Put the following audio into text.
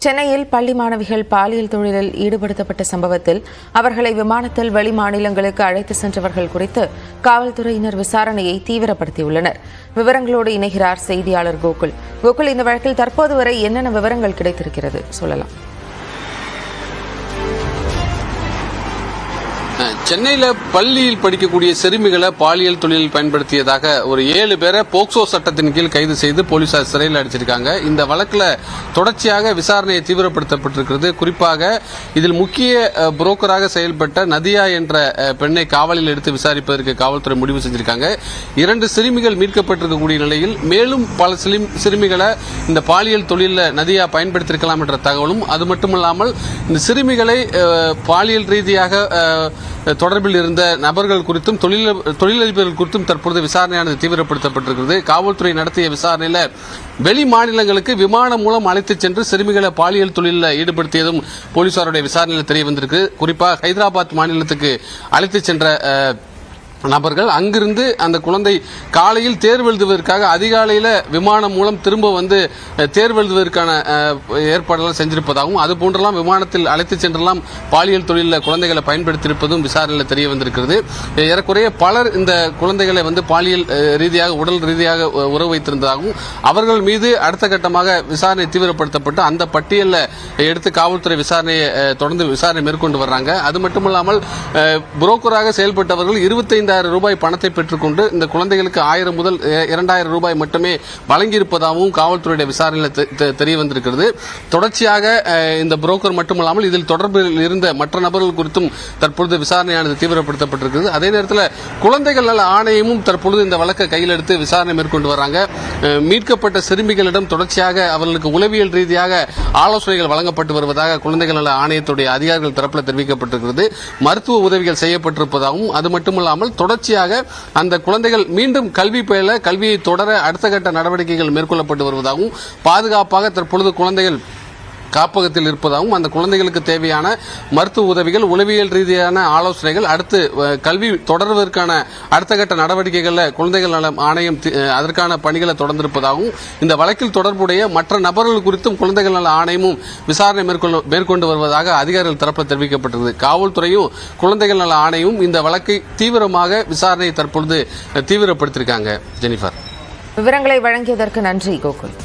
சென்னையில் பள்ளி மாணவிகள் பாலியல் தொழிலில் ஈடுபடுத்தப்பட்ட சம்பவத்தில் அவர்களை விமானத்தில் வெளி மாநிலங்களுக்கு அழைத்து சென்றவர்கள் குறித்து காவல்துறையினர் விசாரணையை தீவிரப்படுத்தியுள்ளனர். விவரங்களோடு இணைகிறார் செய்தியாளர் கோகுல். கோகுல், இந்த வழக்கில் தற்போது வரை என்னென்ன விவரங்கள் கிடைத்திருக்கிறது சொல்லலாம்? சென்னையில பள்ளியில் படிக்கக்கூடிய சிறுமிகளை பாலியல் தொழிலில் பயன்படுத்தியதாக ஒரு 7 பேரை போக்சோ சட்டத்தின் கீழ் கைது செய்து போலீசார் சிறையில் அடைச்சிருக்காங்க. இந்த வழக்கில் தொடர்ச்சியாக விசாரணையை தீவிரப்படுத்தப்பட்டிருக்கிறது. குறிப்பாக இதில் முக்கிய புரோக்கராக செயல்பட்ட நதியா என்ற பெண்ணை காவலில் எடுத்து விசாரிப்பதற்கு காவல்துறை முடிவு செஞ்சிருக்காங்க. 2 சிறுமிகள் மீட்கப்பட்டிருக்கக்கூடிய நிலையில் மேலும் பல சிறுமிகளை இந்த பாலியல் தொழிலில் நதியா பயன்படுத்தியிருக்கலாம் என்ற தகவலும், அது மட்டுமல்லாமல் இந்த சிறுமிகளை பாலியல் ரீதியாக தொடர்பில் இருந்த நபர்கள் குறித்தும் தொழிலதிபர்கள் குறித்தும் தற்போது விசாரணையானது தீவிரப்படுத்தப்பட்டிருக்கிறது. காவல்துறை நடத்திய விசாரணையில் வெளி மாநிலங்களுக்கு விமானம் மூலம் அழைத்துச் சென்று சிறுமிகளை பாலியல் தொழிலில் ஈடுபடுத்தியதும் போலீசாருடைய விசாரணையில் தெரிய வந்திருக்கு. குறிப்பாக ஹைதராபாத் மாநிலத்துக்கு அழைத்துச் சென்ற நபர்கள் அங்கிருந்து அந்த குழந்தை காலையில் தேர்வு எழுதுவதற்காக அதிகாலையில் விமானம் மூலம் திரும்ப வந்து தேர்வு எழுதுவதற்கான ஏற்பாடுகள் செஞ்சிருப்பதாகவும், அது போன்றெல்லாம் விமானத்தில் அழைத்துச் சென்றெல்லாம் பாலியல் தொழிலில் குழந்தைகளை பயன்படுத்தியிருப்பதும் விசாரணையில் தெரிய வந்திருக்கிறது. ஏறக்குறைய பலர் இந்த குழந்தைகளை வந்து பாலியல் ரீதியாக உடல் ரீதியாக உறவு வைத்திருந்ததாகவும், அவர்கள் மீது அடுத்த கட்டமாக விசாரணை தீவிரப்படுத்தப்பட்டு அந்த பட்டியலில் எடுத்து காவல்துறை விசாரணையை தொடர்ந்து விசாரணை மேற்கொண்டு வர்றாங்க. அது மட்டுமல்லாமல் புரோக்கராக செயல்பட்டவர்கள் 25,000 ரூபாய் பணத்தை பெற்றுக்கொண்டு இந்த குழந்தைகளுக்கு 1000 முதல் 2000 ரூபாய் மட்டுமே வழங்கியிருப்பதாகவும் காவல்துறையுடைய விசாரணையில் தெரிய வந்திருக்கிறது. தொடர்ச்சியாக இந்த புரோக்கர் மட்டுமல்லாமல் இதில் தொடர்பில் இருந்த மற்ற நபர்கள் குறித்தும் தற்பொழுது விசாரணையானது தீவிரப்படுத்தப்பட்டிருக்கிறது. அதே நேரத்தில் குழந்தைகள் நல ஆணையமும் தற்பொழுது இந்த வழக்கை கையில் எடுத்து விசாரணை மேற்கொண்டு வராங்க. மீட்கப்பட்ட சிறுமிகளிடம் தொடர்ச்சியாக அவர்களுக்கு உளவியல் ரீதியாக ஆலோசனைகள் வழங்கப்பட்டு வருவதாக குழந்தைகள் நல ஆணையத்துடைய அதிகாரிகள் தரப்பில் தெரிவிக்கப்பட்டிருக்கிறது. மருத்துவ உதவிகள் செய்யப்பட்டிருப்பதாகவும், அது மட்டுமல்லாமல் தொடர்ச்சியாக அந்த குழந்தைகள் மீண்டும் கல்வி பயில கல்வியை தொடர அடுத்த கட்ட நடவடிக்கைகள் மேற்கொள்ளப்பட்டு வருவதாகவும், பாதுகாப்பாக தற்பொழுது குழந்தைகள் காப்பகத்தில் இருப்பதாகவும், அந்த குழந்தைகளுக்கு தேவையான மருத்துவ உதவிகள், உளவியல் ரீதியான ஆலோசனைகள், அடுத்து கல்வி தொடர்வதற்கான அடுத்த கட்ட நடவடிக்கைகளில் குழந்தைகள் நல ஆணையம் அதற்கான பணிகளை தொடர்ந்திருப்பதாகவும், இந்த வழக்கில் தொடர்புடைய மற்ற நபர்கள் குறித்தும் குழந்தைகள் நல ஆணையமும் விசாரணை மேற்கொண்டு வருவதாக அதிகாரிகள் தரப்பில் தெரிவிக்கப்பட்டது. காவல்துறையும் குழந்தைகள் நல ஆணையமும் இந்த வழக்கை தீவிரமாக விசாரணையை தற்பொழுது தீவிரப்படுத்தியிருக்காங்க. ஜெனிஃபர், விவரங்களை வழங்கியதற்கு நன்றி கோகுல்.